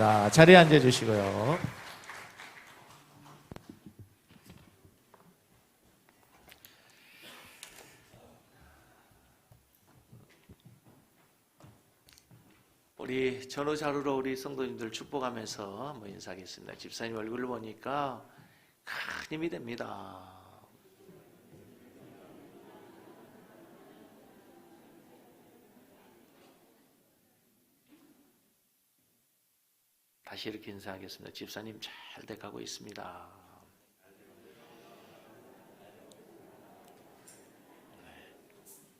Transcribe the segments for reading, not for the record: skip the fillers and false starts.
자, 자리에 앉아주시고요. 우리 전후자루로 우리 성도님들 축복하면서 한번 인사하겠습니다. 집사님 얼굴을 보니까 큰 힘이 됩니다. 다시 이렇게 인사하겠습니다. 집사님 잘 돼가고 있습니다.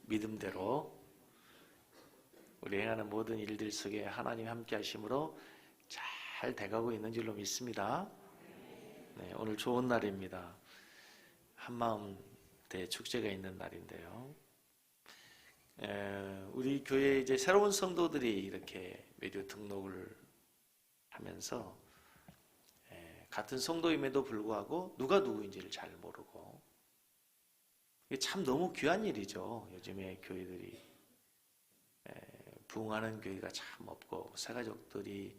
믿음대로 우리 행하는 모든 일들 속에 하나님 함께 하심으로 잘 돼가고 있는 줄로 믿습니다. 네, 오늘 좋은 날입니다. 한마음 대축제가 있는 날인데요. 우리 교회에 이제 새로운 성도들이 이렇게 메디오 등록을 하면서 같은 성도임에도 불구하고 누가 누구인지를 잘 모르고, 이게 참 너무 귀한 일이죠. 요즘에 교회들이 부흥하는 교회가 참 없고 새가족들이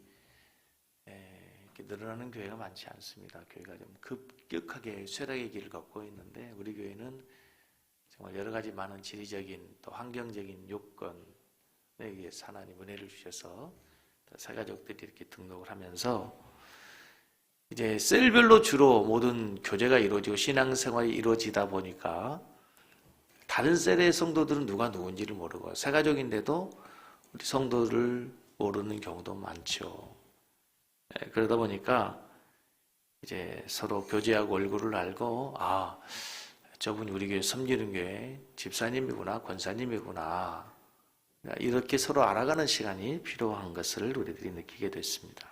이렇게 늘어나는 교회가 많지 않습니다. 교회가 좀 급격하게 쇠락의 길을 걷고 있는데, 우리 교회는 정말 여러 가지 많은 지리적인 또 환경적인 요건에 의해서 하나님 은혜를 주셔서 새가족들이 이렇게 등록을 하면서 이제 셀별로 주로 모든 교제가 이루어지고 신앙생활이 이루어지다 보니까 다른 셀의 성도들은 누가 누군지를 모르고 새가족인데도 우리 성도를 모르는 경우도 많죠. 그러다 보니까 이제 서로 교제하고 얼굴을 알고, 아, 저분이 우리 교회 섬기는 교회 집사님이구나, 권사님이구나, 이렇게 서로 알아가는 시간이 필요한 것을 우리들이 느끼게 됐습니다.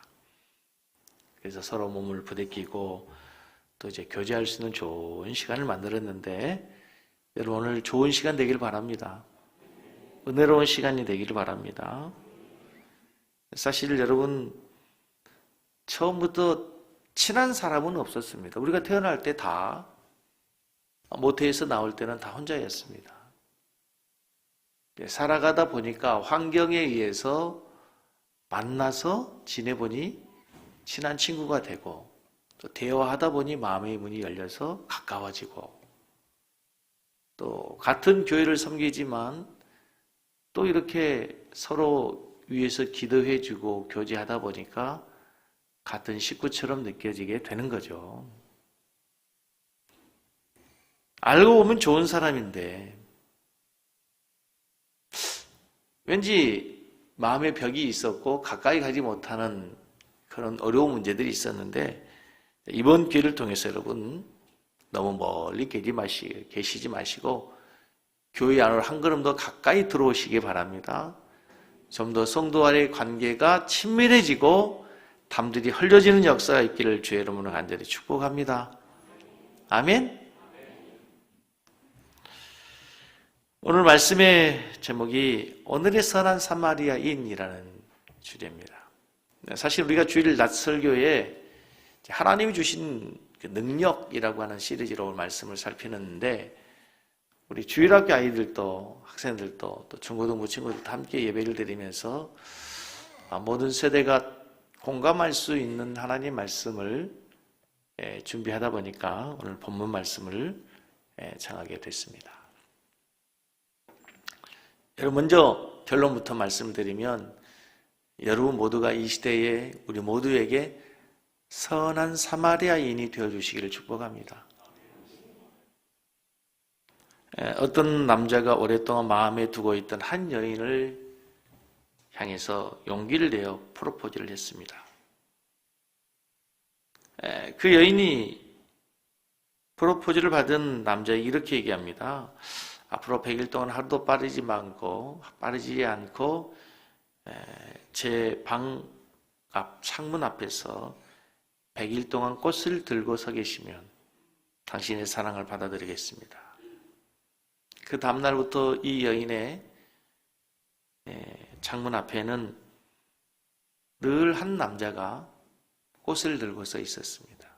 그래서 서로 몸을 부대끼고 또 이제 교제할 수 있는 좋은 시간을 만들었는데, 여러분 오늘 좋은 시간 되길 바랍니다. 은혜로운 시간이 되기를 바랍니다. 사실 여러분 처음부터 친한 사람은 없었습니다. 우리가 태어날 때 다 모태에서 나올 때는 다 혼자였습니다. 살아가다 보니까 환경에 의해서 만나서 지내보니 친한 친구가 되고, 또 대화하다 보니 마음의 문이 열려서 가까워지고, 또 같은 교회를 섬기지만 또 이렇게 서로 위해서 기도해주고 교제하다 보니까 같은 식구처럼 느껴지게 되는 거죠. 알고 보면 좋은 사람인데 왠지 마음의 벽이 있었고 가까이 가지 못하는 그런 어려운 문제들이 있었는데, 이번 기회를 통해서 여러분 너무 멀리 계시지 마시고 교회 안으로 한 걸음 더 가까이 들어오시기 바랍니다. 좀 더 성도와의 관계가 친밀해지고 담들이 흘려지는 역사가 있기를 주의 이름으로 간절히 축복합니다. 아멘. 오늘 말씀의 제목이 오늘의 선한 사마리아인이라는 주제입니다. 사실 우리가 주일 낮 설교에 하나님이 주신 그 능력이라고 하는 시리즈로 말씀을 살피는데, 우리 주일학교 아이들도 학생들도 또 중고등부 친구들도 함께 예배를 드리면서 모든 세대가 공감할 수 있는 하나님 말씀을 준비하다 보니까 오늘 본문 말씀을 정하게 됐습니다. 여러분 먼저 결론부터 말씀드리면, 여러분 모두가 이 시대에 우리 모두에게 선한 사마리아인이 되어주시기를 축복합니다. 어떤 남자가 오랫동안 마음에 두고 있던 한 여인을 향해서 용기를 내어 프로포즈를 했습니다. 그 여인이 프로포즈를 받은 남자에게 이렇게 얘기합니다. 앞으로 100일 동안 하루도 빠르지 않고 제 방 앞 창문 앞에서 100일 동안 꽃을 들고 서 계시면 당신의 사랑을 받아들이겠습니다. 그 다음날부터 이 여인의 창문 앞에는 늘 한 남자가 꽃을 들고 서 있었습니다.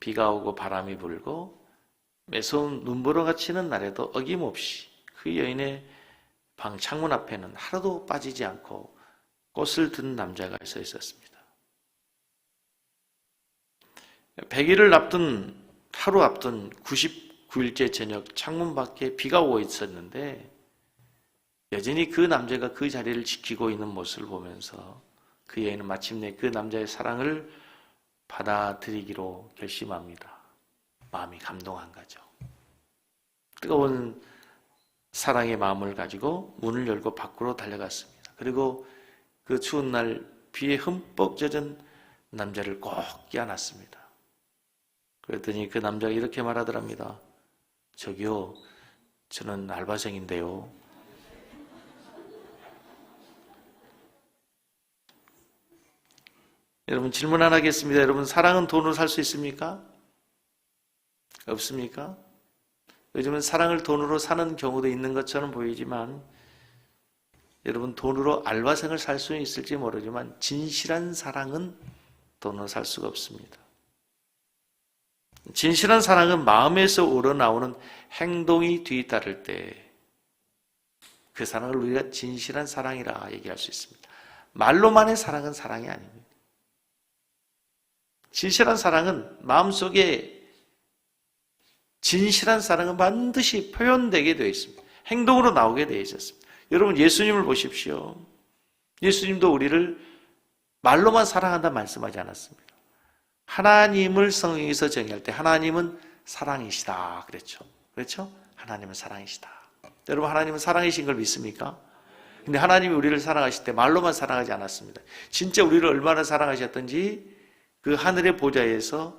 비가 오고 바람이 불고 매서운 눈보라가 치는 날에도 어김없이 그 여인의 방 창문 앞에는 하루도 빠지지 않고 꽃을 든 남자가 서 있었습니다. 100일을 앞둔 하루 앞둔 99일째 저녁 창문 밖에 비가 오고 있었는데 여전히 그 남자가 그 자리를 지키고 있는 모습을 보면서 그 여인은 마침내 그 남자의 사랑을 받아들이기로 결심합니다. 마음이 감동한 거죠. 뜨거운 사랑의 마음을 가지고 문을 열고 밖으로 달려갔습니다. 그리고 그 추운 날 비에 흠뻑 젖은 남자를 꼭 껴안았습니다. 그랬더니 그 남자가 이렇게 말하더랍니다. 저기요, 저는 알바생인데요. 여러분 질문 하나 하겠습니다. 여러분 사랑은 돈으로 살 수 있습니까? 없습니까? 요즘은 사랑을 돈으로 사는 경우도 있는 것처럼 보이지만 여러분 돈으로 알바생을 살 수는 있을지 모르지만 진실한 사랑은 돈으로 살 수가 없습니다. 진실한 사랑은 마음에서 우러나오는 행동이 뒤따를 때 그 사랑을 우리가 진실한 사랑이라 얘기할 수 있습니다. 말로만의 사랑은 사랑이 아닙니다. 진실한 사랑은 마음속에 진실한 사랑은 반드시 표현되게 되어 있습니다. 행동으로 나오게 되어 있었습니다. 여러분 예수님을 보십시오. 예수님도 우리를 말로만 사랑한다 말씀하지 않았습니다. 하나님을 성경에서 정의할 때 하나님은 사랑이시다 그랬죠. 그렇죠? 하나님은 사랑이시다. 여러분 하나님은 사랑이신 걸 믿습니까? 근데 하나님이 우리를 사랑하실 때 말로만 사랑하지 않았습니다. 진짜 우리를 얼마나 사랑하셨던지 그 하늘의 보좌에서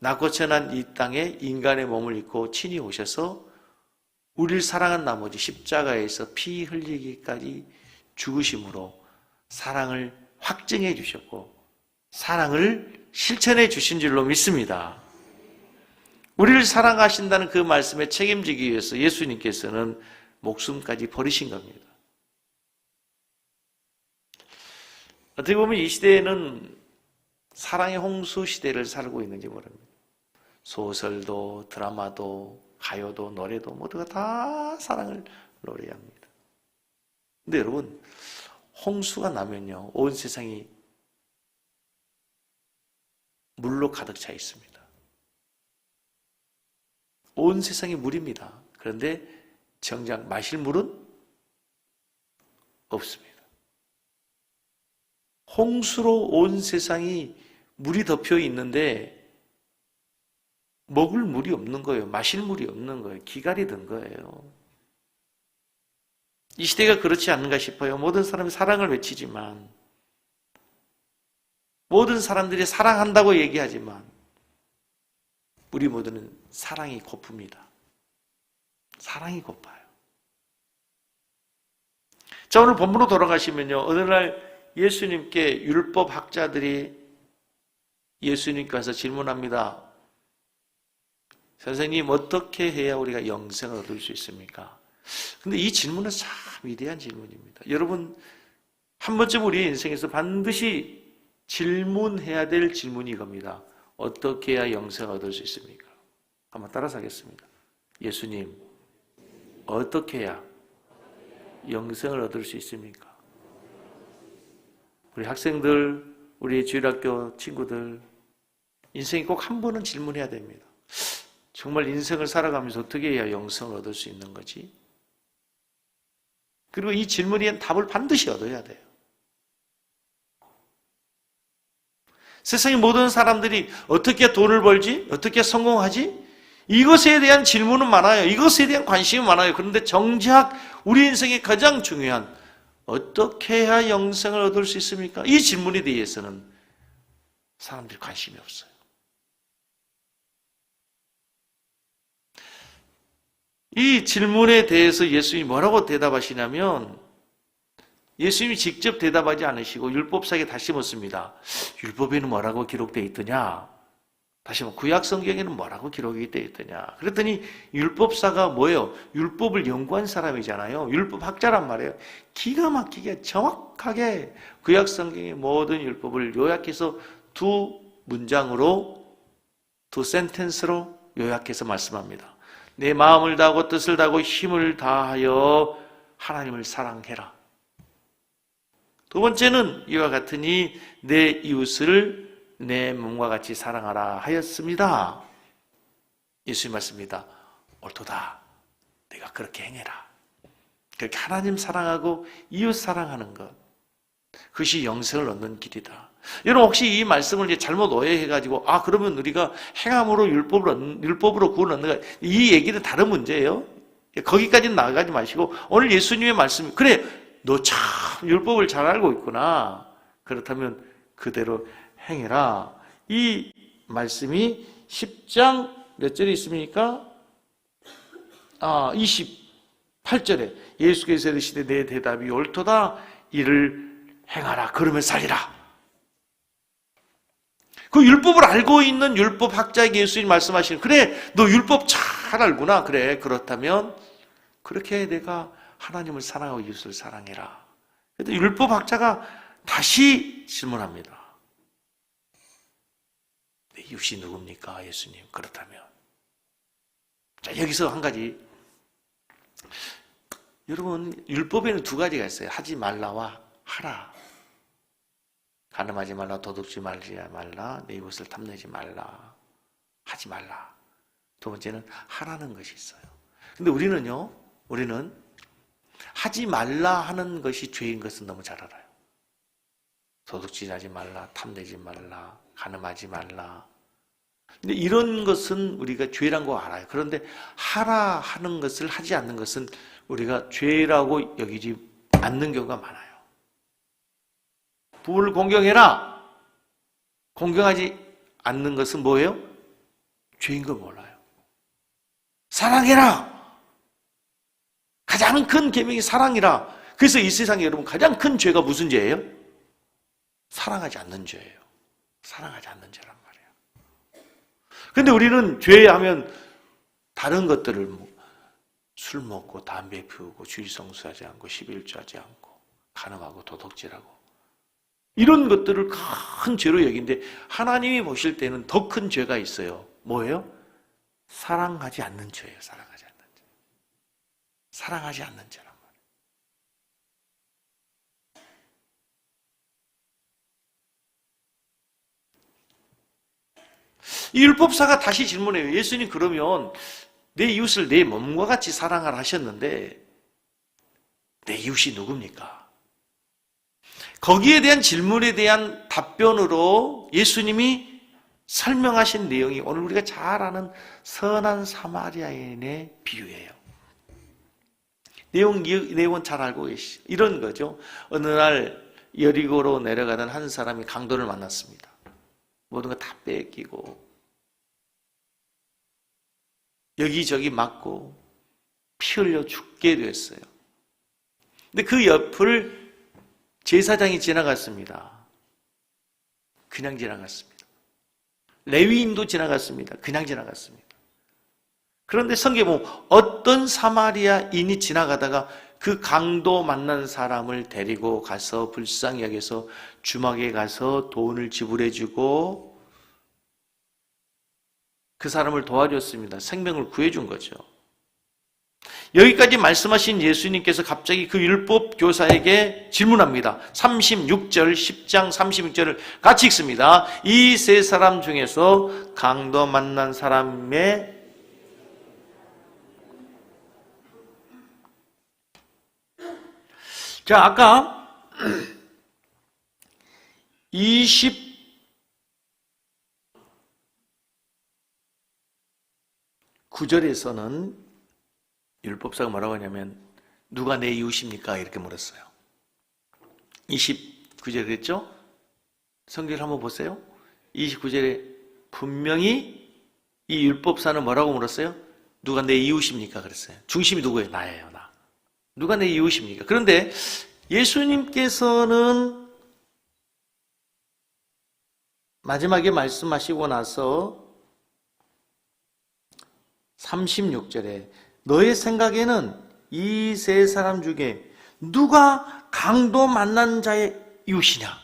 낙고천한 이 땅에 인간의 몸을 입고 친히 오셔서 우리를 사랑한 나머지 십자가에서 피 흘리기까지 죽으심으로 사랑을 확증해 주셨고 사랑을 실천해 주신 줄로 믿습니다. 우리를 사랑하신다는 그 말씀에 책임지기 위해서 예수님께서는 목숨까지 버리신 겁니다. 어떻게 보면 이 시대에는 사랑의 홍수 시대를 살고 있는지 모릅니다. 소설도 드라마도 가요도 노래도 모두가 다 사랑을 노래합니다. 근데 여러분 홍수가 나면요 온 세상이 물로 가득 차 있습니다. 온 세상이 물입니다. 그런데 정작 마실 물은 없습니다. 홍수로 온 세상이 물이 덮여 있는데 먹을 물이 없는 거예요. 마실 물이 없는 거예요. 기갈이 든 거예요. 이 시대가 그렇지 않는가 싶어요. 모든 사람이 사랑을 외치지만 모든 사람들이 사랑한다고 얘기하지만 우리 모두는 사랑이 고픕니다. 사랑이 고파요. 자, 오늘 본문으로 돌아가시면요. 어느 날 예수님께 율법 학자들이 예수님께 와서 질문합니다. 선생님, 어떻게 해야 우리가 영생을 얻을 수 있습니까? 근데 이 질문은 참 위대한 질문입니다. 여러분, 한 번쯤 우리 인생에서 반드시 질문해야 될 질문이 이겁니다. 어떻게 해야 영생을 얻을 수 있습니까? 한번 따라서 하겠습니다. 예수님, 어떻게 해야 영생을 얻을 수 있습니까? 우리 학생들, 우리 주일학교 친구들, 인생이 꼭 한 번은 질문해야 됩니다. 정말 인생을 살아가면서 어떻게 해야 영생을 얻을 수 있는 거지? 그리고 이 질문에 답을 반드시 얻어야 돼요. 세상의 모든 사람들이 어떻게 돈을 벌지? 어떻게 성공하지? 이것에 대한 질문은 많아요. 이것에 대한 관심은 많아요. 그런데 정작 우리 인생의 가장 중요한 어떻게 해야 영생을 얻을 수 있습니까? 이 질문에 대해서는 사람들이 관심이 없어요. 이 질문에 대해서 예수님이 뭐라고 대답하시냐면 예수님이 직접 대답하지 않으시고 율법사에게 다시 묻습니다. 율법에는 뭐라고 기록되어 있더냐? 다시 한번 구약 성경에는 뭐라고 기록이 되어 있더냐? 그랬더니 율법사가 뭐예요? 율법을 연구한 사람이잖아요. 율법 학자란 말이에요. 기가 막히게 정확하게 구약 성경의 모든 율법을 요약해서 두 문장으로 두 센텐스로 요약해서 말씀합니다. 내 마음을 다하고 뜻을 다하고 힘을 다하여 하나님을 사랑해라. 두 번째는 이와 같으니 내 이웃을 내 몸과 같이 사랑하라 하였습니다. 예수님 말씀입니다. 옳도다. 내가 그렇게 행해라. 그렇게 하나님 사랑하고 이웃 사랑하는 것, 그것이 영생을 얻는 길이다. 여러분 혹시 이 말씀을 이제 잘못 오해해가지고 그러면 우리가 행함으로 율법으로 구원 얻는가, 이 얘기는 다른 문제예요. 거기까지는 나가지 마시고 오늘 예수님의 말씀, 그래 너 참 율법을 잘 알고 있구나, 그렇다면 그대로 행해라. 이 말씀이 10장 몇 절에 있습니까? 28절에 예수께서 이르시되 내 대답이 옳도다. 이를 행하라. 그러면 살리라. 그 율법을 알고 있는 율법학자에게 예수님 말씀하시는, 그래 너 율법 잘 알구나. 그래 그렇다면 그렇게 내가 하나님을 사랑하고 이웃을 사랑해라. 그래도 율법학자가 다시 질문합니다. 내 이웃이 누굽니까? 예수님. 그렇다면 자, 여기서 한 가지, 여러분 율법에는 두 가지가 있어요. 하지 말라와 하라. 간음하지 말라, 도둑질 말지 말라, 내 이웃을 탐내지 말라. 하지 말라. 두 번째는 하라는 것이 있어요. 근데 우리는 하지 말라 하는 것이 죄인 것은 너무 잘 알아요. 도둑질하지 말라, 탐내지 말라, 간음하지 말라. 근데 이런 것은 우리가 죄란 거 알아요. 그런데 하라 하는 것을 하지 않는 것은 우리가 죄라고 여기지 않는 경우가 많아요. 부부를 공경해라. 공경하지 않는 것은 뭐예요? 죄인 걸 몰라요. 사랑해라. 가장 큰 계명이 사랑이라. 그래서 이 세상에 여러분 가장 큰 죄가 무슨 죄예요? 사랑하지 않는 죄예요. 사랑하지 않는 죄란 말이에요. 그런데 우리는 죄하면 다른 것들을 술 먹고 담배 피우고 주일 성수하지 않고 11조하지 않고 간음하고 도둑질하고 이런 것들을 큰 죄로 여기는데, 하나님이 보실 때는 더 큰 죄가 있어요. 뭐예요? 사랑하지 않는 죄예요. 사랑하지 않는 죄. 사랑하지 않는 죄란 말이에요. 이 율법사가 다시 질문해요. 예수님, 그러면 내 이웃을 내 몸과 같이 사랑하라 하셨는데 내 이웃이 누굽니까? 거기에 대한 질문에 대한 답변으로 예수님이 설명하신 내용이 오늘 우리가 잘 아는 선한 사마리아인의 비유예요. 내용은 잘 알고 계시죠? 이런 거죠. 어느 날 여리고로 내려가던 한 사람이 강도를 만났습니다. 모든 거 다 뺏기고 여기저기 맞고 피 흘려 죽게 됐어요. 근데 그 옆을 제사장이 지나갔습니다. 그냥 지나갔습니다. 레위인도 지나갔습니다. 그냥 지나갔습니다. 그런데 성경에 보면 어떤 사마리아인이 지나가다가 그 강도 만난 사람을 데리고 가서 불쌍히 여겨서 주막에 가서 돈을 지불해주고 그 사람을 도와줬습니다. 생명을 구해준 거죠. 여기까지 말씀하신 예수님께서 갑자기 그 율법 교사에게 질문합니다. 36절, 10장 36절을 같이 읽습니다. 이 세 사람 중에서 강도 만난 사람의 자, 아까 29절에서는 율법사가 뭐라고 하냐면 누가 내 이웃입니까? 이렇게 물었어요. 29절에 그랬죠? 성경을 한번 보세요. 29절에 분명히 이 율법사는 뭐라고 물었어요? 누가 내 이웃입니까? 그랬어요. 중심이 누구예요? 나예요, 나. 누가 내 이웃입니까? 그런데 예수님께서는 마지막에 말씀하시고 나서 36절에 너의 생각에는 이 세 사람 중에 누가 강도 만난 자의 이웃이냐?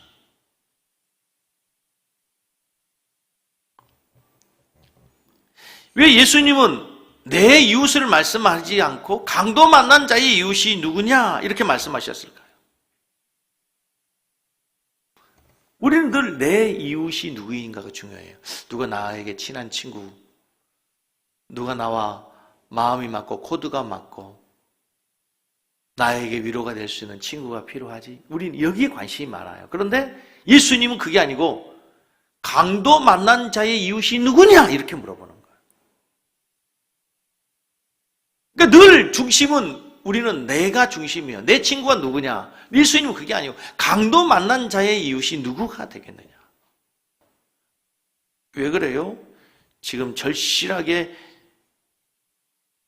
왜 예수님은 내 이웃을 말씀하지 않고 강도 만난 자의 이웃이 누구냐? 이렇게 말씀하셨을까요? 우리는 늘 내 이웃이 누구인가가 중요해요. 누가 나에게 친한 친구, 누가 나와 마음이 맞고 코드가 맞고 나에게 위로가 될 수 있는 친구가 필요하지. 우린 여기에 관심이 많아요. 그런데 예수님은 그게 아니고 강도 만난 자의 이웃이 누구냐? 이렇게 물어보는 거예요. 그러니까 늘 중심은 우리는 내가 중심이에요. 내 친구가 누구냐? 예수님은 그게 아니고 강도 만난 자의 이웃이 누구가 되겠느냐? 왜 그래요? 지금 절실하게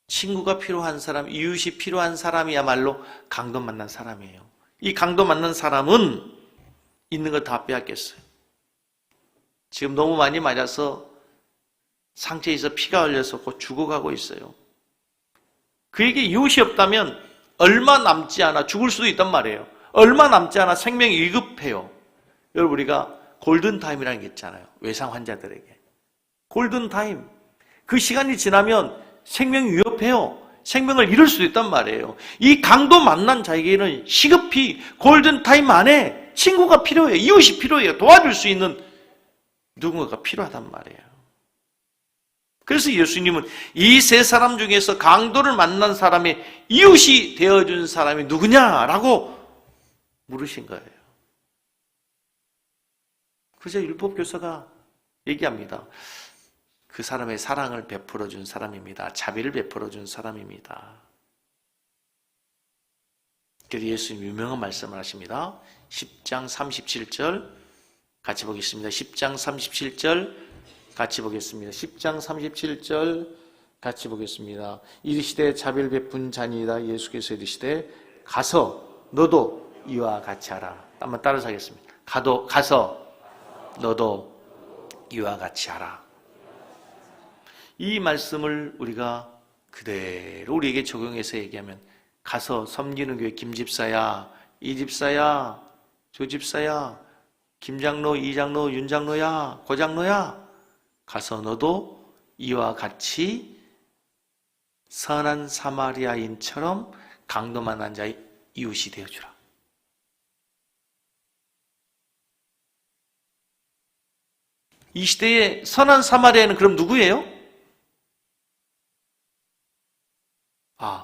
친구가 필요한 사람, 이웃이 필요한 사람이야말로 강도 만난 사람이에요. 이 강도 만난 사람은 있는 거 다 빼앗겼어요. 지금 너무 많이 맞아서 상처에서 피가 흘려서 곧 죽어가고 있어요. 그에게 이웃이 없다면 얼마 남지 않아 죽을 수도 있단 말이에요. 얼마 남지 않아 생명이 위급해요. 여러분, 우리가 골든타임이라는 게 있잖아요. 외상 환자들에게. 골든타임. 그 시간이 지나면 생명이 위협해요. 생명을 잃을 수도 있단 말이에요. 이 강도 만난 자에게는 시급히 골든타임 안에 친구가 필요해요. 이웃이 필요해요. 도와줄 수 있는 누군가가 필요하단 말이에요. 그래서 예수님은 이 세 사람 중에서 강도를 만난 사람의 이웃이 되어준 사람이 누구냐라고 물으신 거예요. 그래서 율법교사가 얘기합니다. 그 사람의 사랑을 베풀어준 사람입니다. 자비를 베풀어준 사람입니다. 그래서 예수님 유명한 말씀을 하십니다. 10장 37절 같이 보겠습니다. 10장 37절 같이 보겠습니다. 10장 37절 같이 보겠습니다. 이르시되 자비를 베푼 자니이다. 예수께서 이르시되 가서 너도 이와 같이 하라. 한번 따라서 하겠습니다. 가서 너도 이와 같이 하라. 이 말씀을 우리가 그대로 우리에게 적용해서 얘기하면 가서 섬기는 교회 김집사야, 이집사야, 조집사야, 김장로, 이장로, 윤장로야, 고장로야, 가서 너도 이와 같이 선한 사마리아인처럼 강도 만난 자의 이웃이 되어주라. 이 시대의 선한 사마리아는 그럼 누구예요?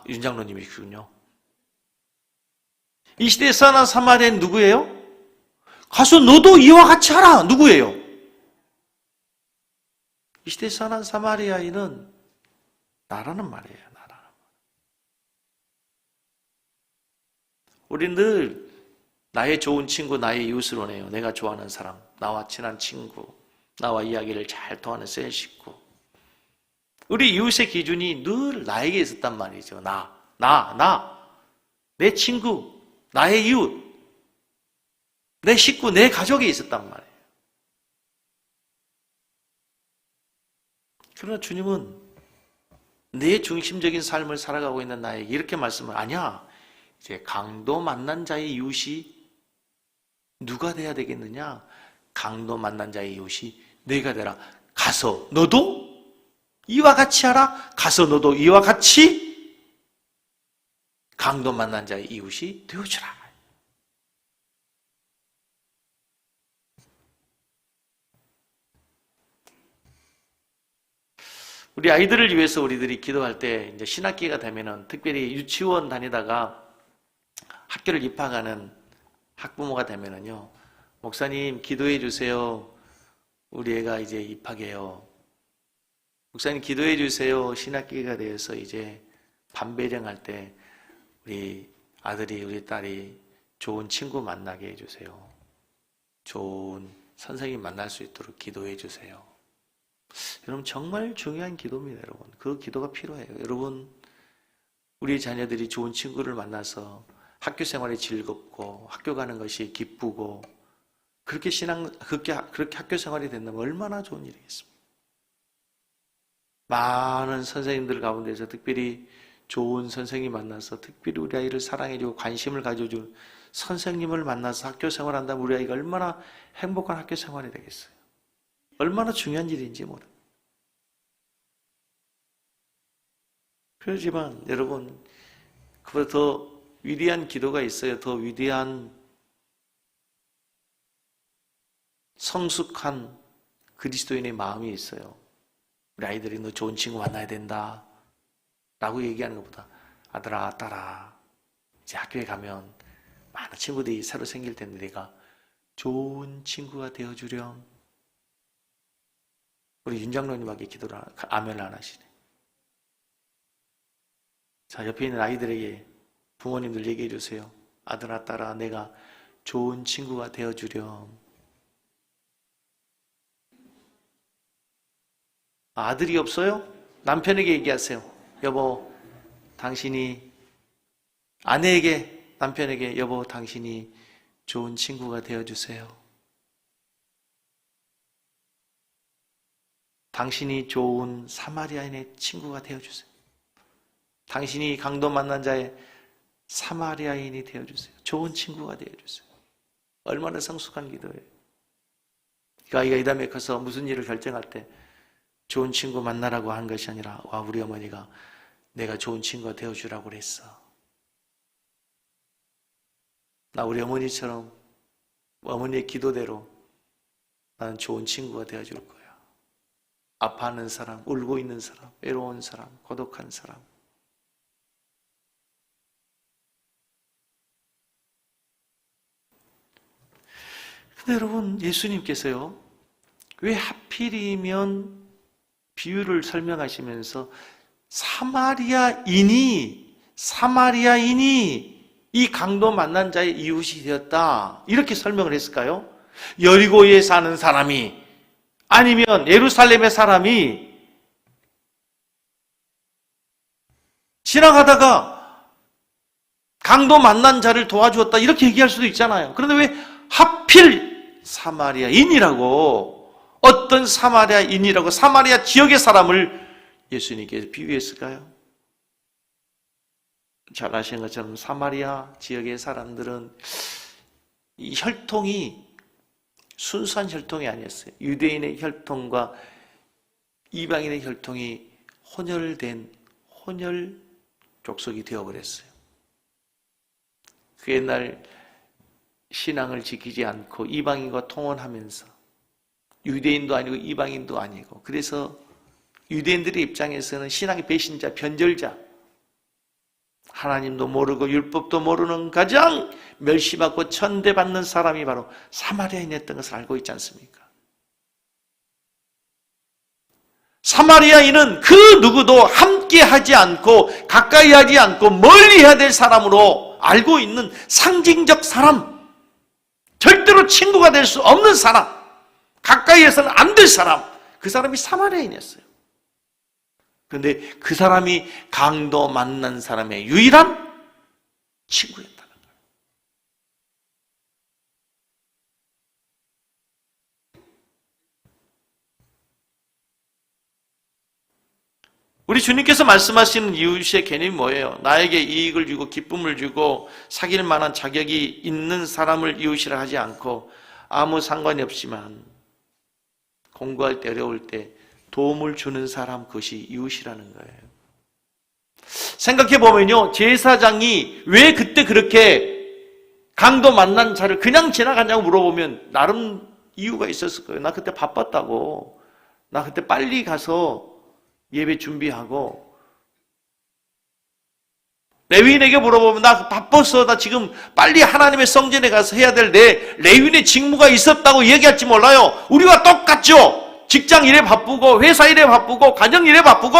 윤장로님이시군요. 이 시대의 선한 사마리아는 누구예요? 가서 너도 이와 같이 하라. 누구예요? 이 시대의 선한 사마리아인은 나라는 말이에요. 나라는 말. 우리는 늘 나의 좋은 친구, 나의 이웃을 원해요. 내가 좋아하는 사람, 나와 친한 친구, 나와 이야기를 잘 통하는 셀 식구. 우리 이웃의 기준이 늘 나에게 있었단 말이죠. 내 친구, 나의 이웃, 내 식구, 내 가족에 있었단 말이에요. 그러나 주님은 내 중심적인 삶을 살아가고 있는 나에게 이렇게 말씀을 아니야. 이제 강도 만난 자의 이웃이 누가 돼야 되겠느냐? 강도 만난 자의 이웃이 너희가 되라. 가서 너도 이와 같이 하라. 가서 너도 이와 같이 강도 만난 자의 이웃이 되어주라. 우리 아이들을 위해서 우리들이 기도할 때 이제 신학기가 되면은 특별히 유치원 다니다가 학교를 입학하는 학부모가 되면은요, 목사님 기도해 주세요. 우리 애가 이제 입학해요. 목사님 기도해 주세요. 신학기가 되어서 이제 반배정할 때 우리 아들이 우리 딸이 좋은 친구 만나게 해주세요. 좋은 선생님 만날 수 있도록 기도해 주세요. 여러분 정말 중요한 기도입니다. 여러분 그 기도가 필요해요. 여러분 우리 자녀들이 좋은 친구를 만나서 학교 생활이 즐겁고 학교 가는 것이 기쁘고 그렇게 학교 생활이 된다면 얼마나 좋은 일이겠습니까? 많은 선생님들 가운데서 특별히 좋은 선생님 만나서 특별히 우리 아이를 사랑해주고 관심을 가져준 선생님을 만나서 학교 생활한다면 우리 아이가 얼마나 행복한 학교 생활이 되겠어요. 얼마나 중요한 일인지 모릅니다. 그렇지만 여러분 그보다 더 위대한 기도가 있어요. 더 위대한 성숙한 그리스도인의 마음이 있어요. 우리 아이들이 너 좋은 친구 만나야 된다 라고 얘기하는 것보다 아들아 딸아 이제 학교에 가면 많은 친구들이 새로 생길 텐데 내가 좋은 친구가 되어주렴. 우리 윤장로님에게 기도를 아멘을 안 하시네. 자, 옆에 있는 아이들에게 부모님들 얘기해 주세요. 아들아 딸아 내가 좋은 친구가 되어주렴. 아들이 없어요? 남편에게 얘기하세요. 여보 당신이 아내에게 남편에게 여보 당신이 좋은 친구가 되어주세요. 당신이 좋은 사마리아인의 친구가 되어주세요. 당신이 강도 만난 자의 사마리아인이 되어주세요. 좋은 친구가 되어주세요. 얼마나 성숙한 기도예요. 그 아이가 이 다음에 커서 무슨 일을 결정할 때 좋은 친구 만나라고 한 것이 아니라 와 우리 어머니가 내가 좋은 친구가 되어주라고 그랬어. 나 우리 어머니처럼 어머니의 기도대로 나는 좋은 친구가 되어줄 거야. 아파하는 사람, 울고 있는 사람, 외로운 사람, 고독한 사람. 근데 여러분 예수님께서요 왜 하필이면 비유를 설명하시면서 사마리아인이 이 강도 만난 자의 이웃이 되었다 이렇게 설명을 했을까요? 여리고에 사는 사람이 아니면 예루살렘의 사람이 지나가다가 강도 만난 자를 도와주었다 이렇게 얘기할 수도 있잖아요. 그런데 왜 하필 사마리아인이라고 어떤 사마리아인이라고 사마리아 지역의 사람을 예수님께서 비유했을까요? 잘 아시는 것처럼 사마리아 지역의 사람들은 이 혈통이 순수한 혈통이 아니었어요. 유대인의 혈통과 이방인의 혈통이 혼혈된 혼혈 족속이 되어버렸어요. 그 옛날 신앙을 지키지 않고 이방인과 통혼하면서 유대인도 아니고 이방인도 아니고 그래서 유대인들의 입장에서는 신앙의 배신자, 변절자 하나님도 모르고 율법도 모르는 가장 멸시받고 천대받는 사람이 바로 사마리아인이었던 것을 알고 있지 않습니까? 사마리아인은 그 누구도 함께 하지 않고 가까이 하지 않고 멀리 해야 될 사람으로 알고 있는 상징적 사람, 절대로 친구가 될 수 없는 사람, 가까이 해서는 안 될 사람, 그 사람이 사마리아인이었어요. 그런데 그 사람이 강도 만난 사람의 유일한 친구였다는 거예요. 우리 주님께서 말씀하시는 이웃의 개념이 뭐예요? 나에게 이익을 주고 기쁨을 주고 사귈 만한 자격이 있는 사람을 이웃이라 하지 않고 아무 상관이 없지만 공부할 때 어려울 때 도움을 주는 사람, 그것이 이웃이라는 거예요. 생각해보면요, 제사장이 왜 그때 그렇게 강도 만난 자를 그냥 지나가냐고 물어보면 나름 이유가 있었을 거예요. 나 그때 바빴다고, 나 그때 빨리 가서 예배 준비하고, 레위인에게 물어보면 나 바빴어, 나 지금 빨리 하나님의 성전에 가서 해야 될 내 레위인의 직무가 있었다고 얘기할지 몰라요. 우리와 똑같죠. 직장 일에 바쁘고 회사 일에 바쁘고 가정 일에 바쁘고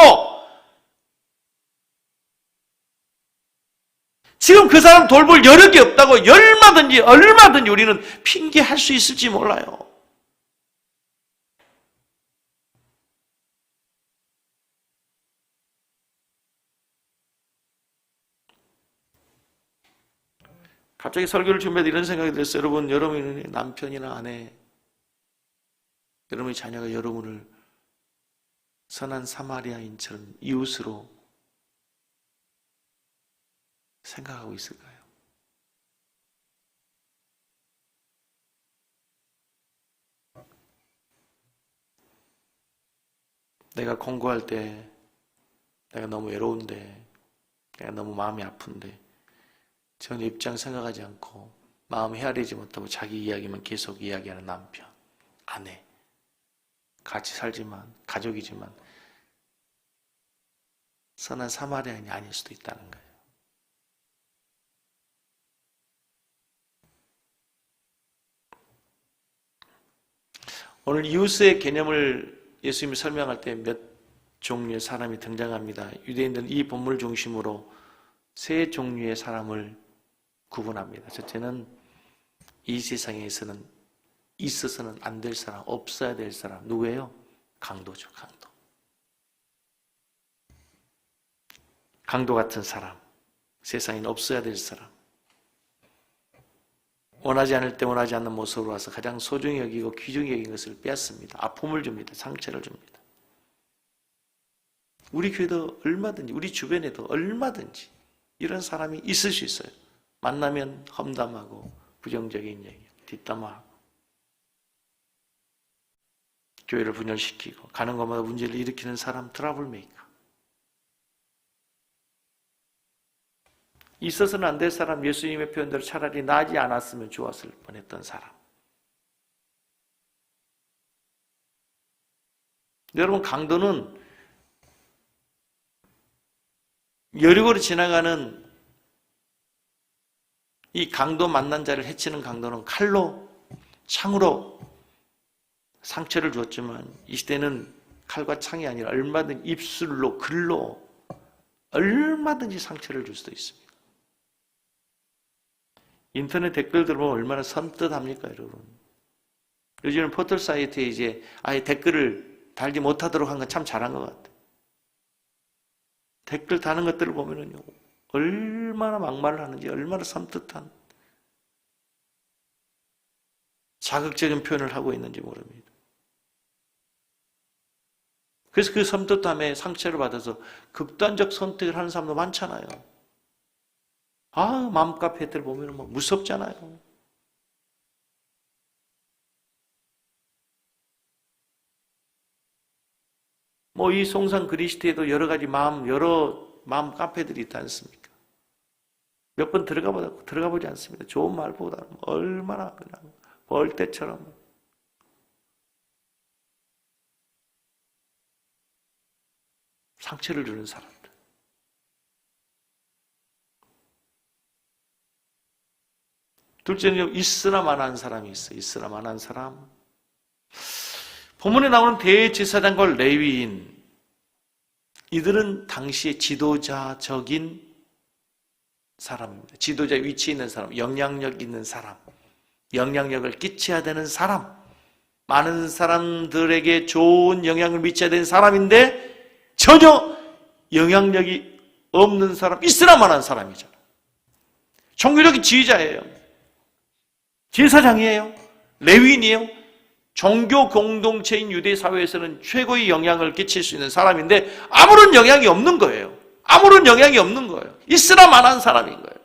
지금 그 사람 돌볼 여력이 없다고 얼마든지 우리는 핑계할 수 있을지 몰라요. 갑자기 설교를 준비할 때 이런 생각이 들었어요. 여러분, 여러분의 남편이나 아내, 여러분의 자녀가 여러분을 선한 사마리아인처럼 이웃으로 생각하고 있을까요? 내가 공부할 때 내가 너무 외로운데, 내가 너무 마음이 아픈데 전 입장 생각하지 않고 마음 헤아리지 못하고 자기 이야기만 계속 이야기하는 남편, 아내, 같이 살지만 가족이지만 선한 사마리아인이 아닐 수도 있다는 거예요. 오늘 이웃의 개념을 예수님이 설명할 때 몇 종류의 사람이 등장합니다. 유대인들은 이 본문을 중심으로 세 종류의 사람을 구분합니다. 첫째는 이 세상에서는 있어서는 안 될 사람, 없어야 될 사람. 누구예요? 강도죠, 강도. 강도 같은 사람. 세상에는 없어야 될 사람. 원하지 않을 때 원하지 않는 모습으로 와서 가장 소중히 여기고 귀중히 여긴 것을 빼앗습니다. 아픔을 줍니다. 상처를 줍니다. 우리 교회도 얼마든지, 우리 주변에도 얼마든지 이런 사람이 있을 수 있어요. 만나면 험담하고 부정적인 얘기, 뒷담화하고 교회를 분열시키고 가는 곳마다 문제를 일으키는 사람, 트러블 메이커. 있어서는 안 될 사람, 예수님의 표현대로 차라리 나지 않았으면 좋았을 뻔했던 사람. 여러분, 강도는 여리고로 지나가는 이 강도 만난 자를 해치는 강도는 칼로, 창으로 상처를 주었지만 이 시대는 칼과 창이 아니라 얼마든지 입술로, 글로 얼마든지 상처를 줄 수도 있습니다. 인터넷 댓글 들어보면 얼마나 섬뜩합니까, 여러분? 요즘은 포털 사이트에 이제 아예 댓글을 달지 못하도록 한 건 참 잘한 것 같아요. 댓글 다는 것들을 보면은요, 얼마나 막말을 하는지, 얼마나 섬뜩한 자극적인 표현을 하고 있는지 모릅니다. 그래서 그 섬뜩함에 상처를 받아서 극단적 선택을 하는 사람도 많잖아요. 맘카페들 보면 뭐 무섭잖아요. 뭐 이 송산 그리스도에도 여러 가지 여러 마음 카페들이 있지 않습니까? 몇 번 들어가 보지 않습니다. 좋은 말보다는 얼마나 그냥 벌떼처럼 상처를 주는 사람들. 둘째는 있으나마나한 사람이 있어요. 있으나마나한 사람. 본문에 나오는 대제사장과 레위인, 이들은 당시의 지도자적인 사람입니다. 지도자 위치에 있는 사람, 영향력 있는 사람, 영향력을 끼쳐야 되는 사람, 많은 사람들에게 좋은 영향을 미쳐야 되는 사람인데 전혀 영향력이 없는 사람, 있으나마나한 사람이잖아요. 종교적인 지휘자예요. 제사장이에요. 레위인이에요. 종교 공동체인 유대 사회에서는 최고의 영향을 끼칠 수 있는 사람인데 아무런 영향이 없는 거예요. 아무런 영향이 없는 거예요. 있으나마나한 사람인 거예요.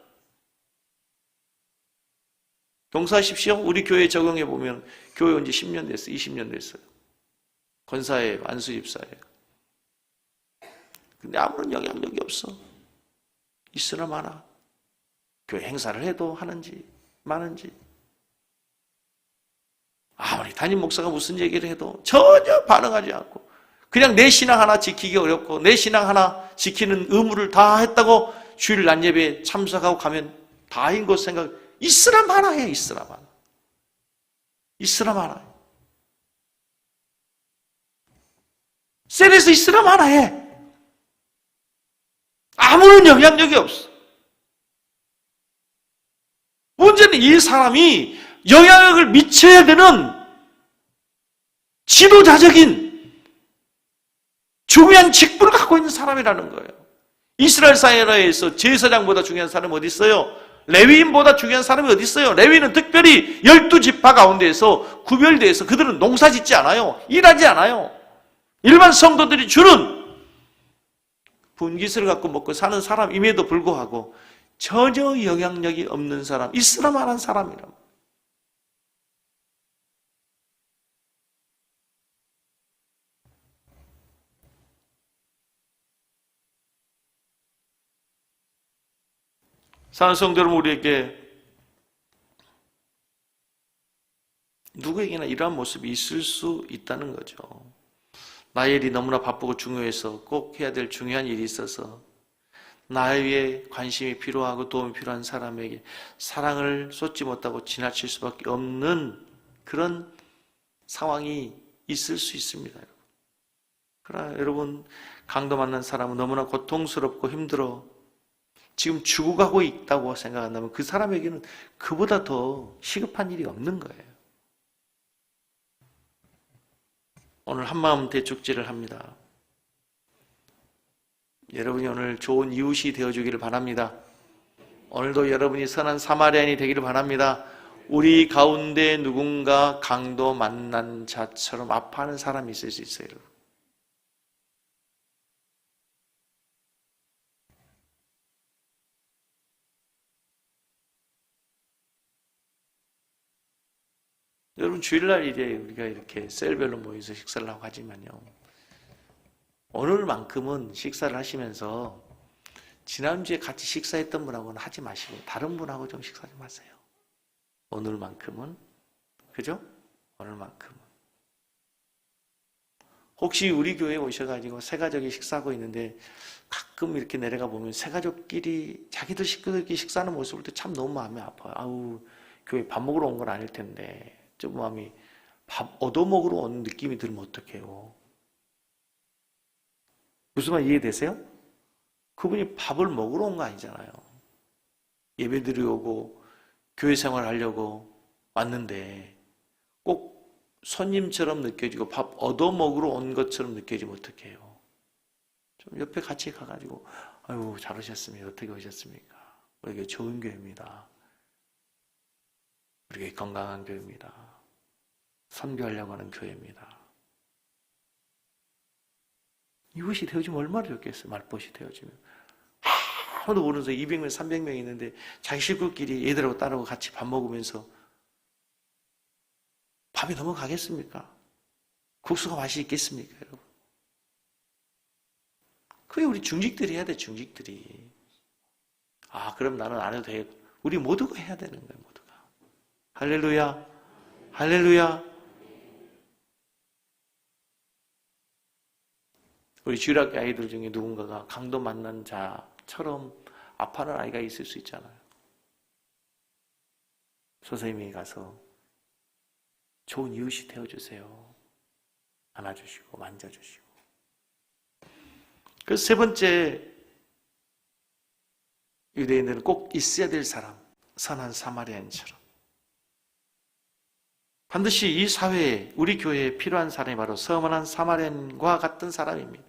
용서하십시오. 우리 교회에 적용해 보면 교회 온 지 10년 됐어요. 20년 됐어요. 권사예요. 안수집사예요. 근데 아무런 영향력이 없어. 있으나마나. 교회 행사를 해도 하는지 마는지. 아무리 담임 목사가 무슨 얘기를 해도 전혀 반응하지 않고 그냥 내 신앙 하나 지키기 어렵고 내 신앙 하나 지키는 의무를 다 했다고 주일 낮 예배에 참석하고 가면 다인 것 생각. 있으나마나 해. 있으나마나. 있으나마나 해. 셀에서 있으나마나 해. 아무런 영향력이 없어. 문제는 이 사람이 영향력을 미쳐야 되는 지도자적인 중요한 직분을 갖고 있는 사람이라는 거예요. 이스라엘 사회에서 제사장보다 중요한 사람이 어디 있어요? 레위인보다 중요한 사람이 어디 있어요? 레위인은 특별히 12지파 가운데에서 구별돼서 그들은 농사 짓지 않아요. 일하지 않아요. 일반 성도들이 주는 분깃을 갖고 먹고 사는 사람임에도 불구하고 전혀 영향력이 없는 사람, 있으나마나한 사람이란 말이에요. 사는 성도 여러분, 우리에게 누구에게나 이러한 모습이 있을 수 있다는 거죠. 나의 일이 너무나 바쁘고 중요해서 꼭 해야 될 중요한 일이 있어서 나의 관심이 필요하고 도움이 필요한 사람에게 사랑을 쏟지 못하고 지나칠 수밖에 없는 그런 상황이 있을 수 있습니다. 그러나 여러분, 강도 만난 사람은 너무나 고통스럽고 힘들어 지금 죽어가고 있다고 생각한다면 그 사람에게는 그보다 더 시급한 일이 없는 거예요. 오늘 한마음 대축제를 합니다. 여러분이 오늘 좋은 이웃이 되어주기를 바랍니다. 오늘도 여러분이 선한 사마리아인이 되기를 바랍니다. 우리 가운데 누군가 강도 만난 자처럼 아파하는 사람이 있을 수 있어요. 여러분. 여러분 주일날 이제 우리가 이렇게 셀별로 모여서 식사를 하고 하지만요. 오늘만큼은 식사를 하시면서 지난주에 같이 식사했던 분하고는 하지 마시고 다른 분하고 좀 식사 좀 하세요. 오늘만큼은. 그죠? 오늘만큼은. 혹시 우리 교회에 오셔가지고 새가족이 식사하고 있는데 가끔 이렇게 내려가 보면 새가족끼리 자기들 식구들끼리 식사하는 모습을 볼 때 참 너무 마음이 아파요. 아우, 교회 밥 먹으러 온 건 아닐 텐데 좀 마음이 밥 얻어먹으러 온 느낌이 들면 어떡해요? 무슨 말 이해되세요? 그분이 밥을 먹으러 온 거 아니잖아요. 예배 드리러 오고 교회 생활을 하려고 왔는데 꼭 손님처럼 느껴지고 밥 얻어먹으러 온 것처럼 느껴지면 어떡해요? 좀 옆에 같이 가가지고 아유 잘 오셨습니다. 어떻게 오셨습니까? 우리 교회 좋은 교회입니다. 우리 교회 건강한 교회입니다. 선교하려고 하는 교회입니다. 이웃이 되어주면 얼마나 좋겠어요. 말벗이 되어주면. 아무도 모르는 사이 200명, 300명 있는데 자기 식구끼리 애들하고 딸하고 같이 밥 먹으면서 밥이 넘어가겠습니까? 국수가 맛이 있겠습니까, 여러분? 그게 우리 중직들이 해야 돼, 중직들이. 아, 그럼 나는 안 해도 돼. 우리 모두가 해야 되는 거예요, 모두가. 할렐루야, 할렐루야. 우리 주일학교 아이들 중에 누군가가 강도 만난 자처럼 아파하는 아이가 있을 수 있잖아요. 선생님이 가서 좋은 이웃이 되어주세요. 안아주시고 만져주시고. 그 세 번째, 유대인들은 꼭 있어야 될 사람, 선한 사마리아인처럼. 반드시 이 사회에, 우리 교회에 필요한 사람이 바로 선한 사마리아인과 같은 사람입니다.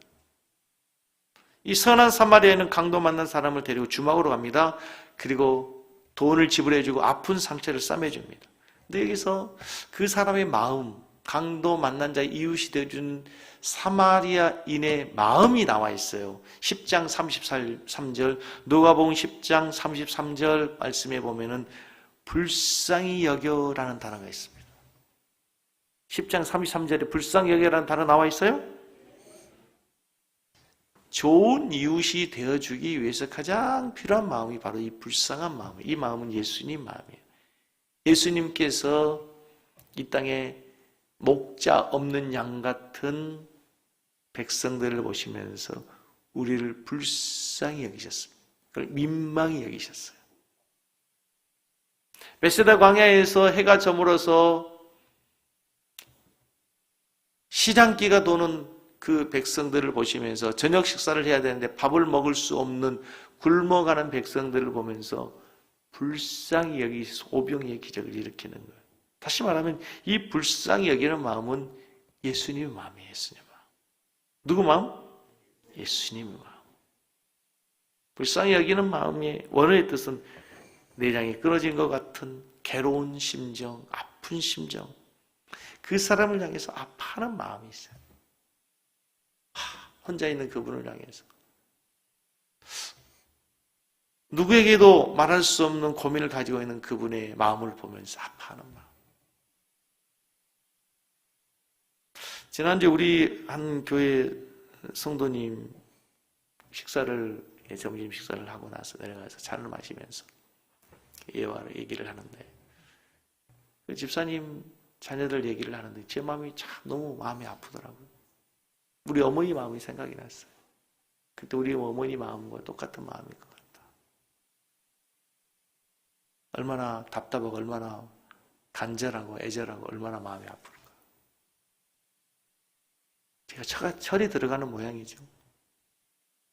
이 선한 사마리아인은 강도 만난 사람을 데리고 주막으로 갑니다. 그리고 돈을 지불해주고 아픈 상처를 싸매줍니다. 근데 여기서 그 사람의 마음, 강도 만난 자의 이웃이 되어준 사마리아인의 마음이 나와 있어요. 10장 33절, 누가복음 10장 33절 말씀에 보면은 불쌍히 여겨라는 단어가 있습니다. 10장 33절에 불쌍히 여겨라는 단어 나와 있어요? 좋은 이웃이 되어주기 위해서 가장 필요한 마음이 바로 이 불쌍한 마음이에요. 이 마음은 예수님 마음이에요. 예수님께서 이 땅에 목자 없는 양 같은 백성들을 보시면서 우리를 불쌍히 여기셨습니다. 그걸 민망히 여기셨어요. 베세다 광야에서 해가 저물어서 시장기가 도는 그 백성들을 보시면서 저녁 식사를 해야 되는데 밥을 먹을 수 없는 굶어가는 백성들을 보면서 불쌍히 여기서 오병이의 기적을 일으키는 거예요. 다시 말하면 이 불쌍히 여기는 마음은 예수님의 마음이에요. 예수님의 마음. 누구 마음? 예수님의 마음. 불쌍히 여기는 마음의 원어의 뜻은 내장이 끊어진 것 같은 괴로운 심정, 아픈 심정, 그 사람을 향해서 아파하는 마음이 있어요. 혼자 있는 그분을 향해서 누구에게도 말할 수 없는 고민을 가지고 있는 그분의 마음을 보면서 아파하는 마음. 지난주에 우리 한 교회 성도님 점심 식사를 하고 나서 내려가서 차를 마시면서 얘와 얘기를 하는데 그 집사님 자녀들 얘기를 하는데 제 마음이 참 너무 마음이 아프더라고요. 우리 어머니 마음이 생각이 났어요. 그때 우리 어머니 마음과 똑같은 마음일 것 같다. 얼마나 답답하고 얼마나 간절하고 애절하고 얼마나 마음이 아플까. 제가 철이 들어가는 모양이죠.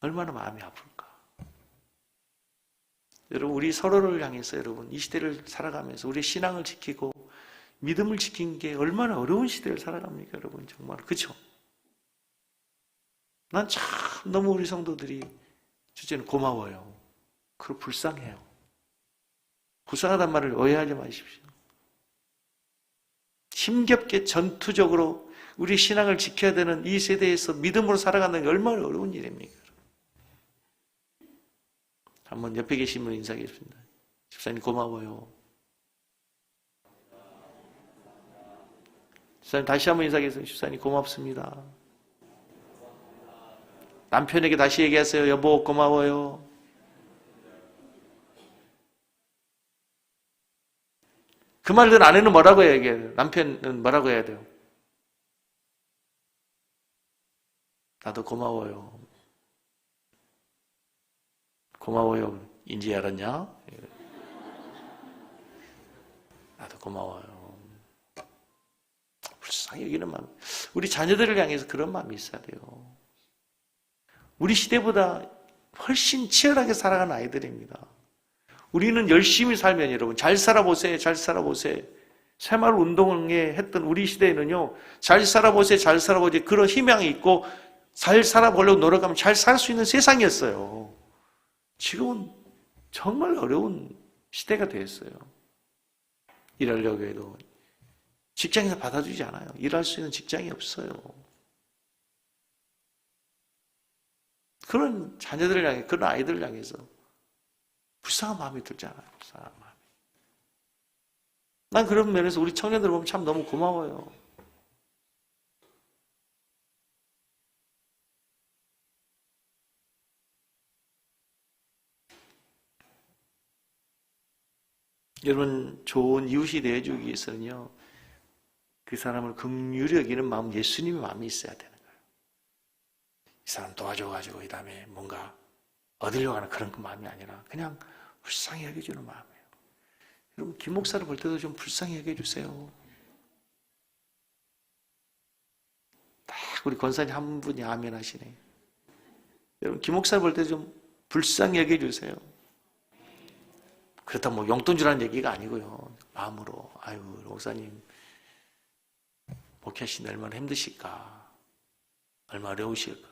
얼마나 마음이 아플까. 여러분, 우리 서로를 향해서 여러분 이 시대를 살아가면서 우리 신앙을 지키고 믿음을 지키는 게 얼마나 어려운 시대를 살아갑니까, 여러분. 정말 그렇죠? 난 참 너무 우리 성도들이 주제는 고마워요. 그리고 불쌍해요. 불쌍하단 말을 오해하지 마십시오. 힘겹게 전투적으로 우리 신앙을 지켜야 되는 이 세대에서 믿음으로 살아가는 게 얼마나 어려운 일입니까? 한번 옆에 계신 분 인사하겠습니다. 집사님 고마워요. 집사님 다시 한번 인사하겠습니다. 집사님 고맙습니다. 남편에게 다시 얘기하세요. 여보 고마워요. 그 말든 아내는 뭐라고 해야 돼요? 남편은 뭐라고 해야 돼요? 나도 고마워요. 고마워요. 인지 알았냐? 나도 고마워요. 불쌍히 여기는 마음. 우리 자녀들을 향해서 그런 마음이 있어야 돼요. 우리 시대보다 훨씬 치열하게 살아가는 아이들입니다. 우리는 열심히 살면 여러분 잘 살아보세요. 잘 살아보세요. 새마을 운동에 했던 우리 시대에는요. 잘 살아보세요. 잘 살아보세요. 그런 희망이 있고 잘 살아보려고 노력하면 잘 살 수 있는 세상이었어요. 지금은 정말 어려운 시대가 되었어요. 일하려고 해도 직장에서 받아주지 않아요. 일할 수 있는 직장이 없어요. 그런 자녀들을 향해, 그런 아이들을 향해서 불쌍한 마음이 들잖아요. 불쌍한 마음이. 난 그런 면에서 우리 청년들 보면 참 너무 고마워요. 여러분, 좋은 이웃이 되어주기 위해서는요, 그 사람을 긍휼히 여기는 마음, 예수님의 마음이 있어야 되는 거예요. 이 사람 도와줘가지고, 그 다음에 뭔가 얻으려고 하는 그런 마음이 아니라, 그냥 불쌍히 여겨주는 마음이에요. 여러분, 김 목사를 볼 때도 좀 불쌍히 여겨주세요. 딱 우리 권사님 한 분이 아멘 하시네. 여러분, 김 목사를 볼 때 좀 불쌍히 여겨주세요. 그렇다고 뭐 용돈 주라는 얘기가 아니고요. 마음으로, 아유, 목사님, 목회하시는 얼마나 힘드실까? 얼마나 어려우실까?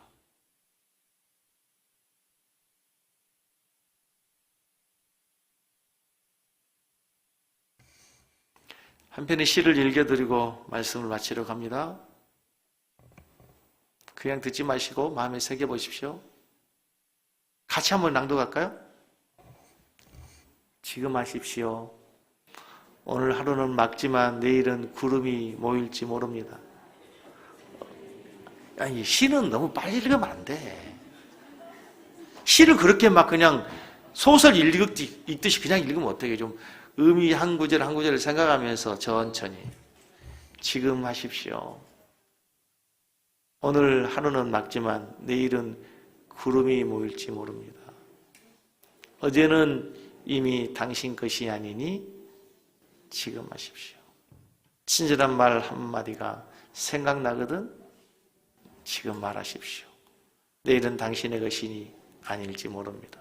한 편의 시를 읽어드리고 말씀을 마치려고 합니다. 그냥 듣지 마시고 마음에 새겨보십시오. 같이 한번 낭독할까요? 지금 하십시오. 오늘 하루는 맑지만 내일은 구름이 모일지 모릅니다. 아니, 시는 너무 빨리 읽으면 안 돼. 시를 그렇게 막 그냥 소설 읽듯이 그냥 읽으면 어떻게 좀 의미 한 구절 한 구절을 생각하면서 천천히. 지금 하십시오. 오늘 하루는 맑지만 내일은 구름이 모일지 모릅니다. 어제는 이미 당신 것이 아니니 지금 하십시오. 친절한 말 한마디가 생각나거든 지금 말하십시오. 내일은 당신의 것이니 아닐지 모릅니다.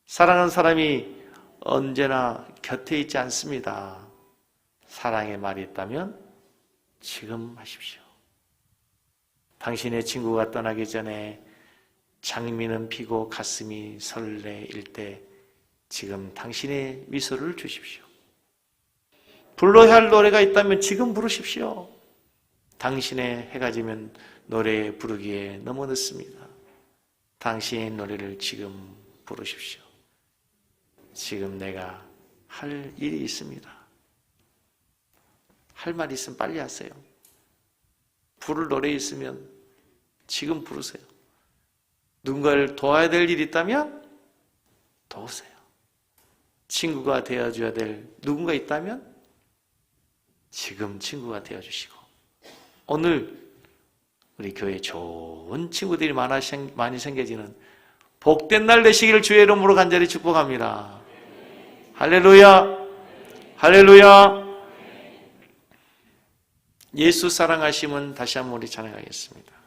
사랑하는 사람이 언제나 곁에 있지 않습니다. 사랑의 말이 있다면 지금 하십시오. 당신의 친구가 떠나기 전에 장미는 피고 가슴이 설레일 때 지금 당신의 미소를 주십시오. 불러야 할 노래가 있다면 지금 부르십시오. 당신의 해가 지면 노래 부르기에 너무 늦습니다. 당신의 노래를 지금 부르십시오. 지금 내가 할 일이 있습니다. 할 말이 있으면 빨리 하세요. 부를 노래 있으면 지금 부르세요. 누군가를 도와야 될 일이 있다면 도우세요. 친구가 되어줘야 될 누군가 있다면 지금 친구가 되어주시고 오늘 우리 교회에 좋은 친구들이 많이 생겨지는 복된 날 되시기를 주의 이름으로 간절히 축복합니다. 할렐루야, 할렐루야. 예수 사랑하심은 다시 한번 우리 찬양하겠습니다.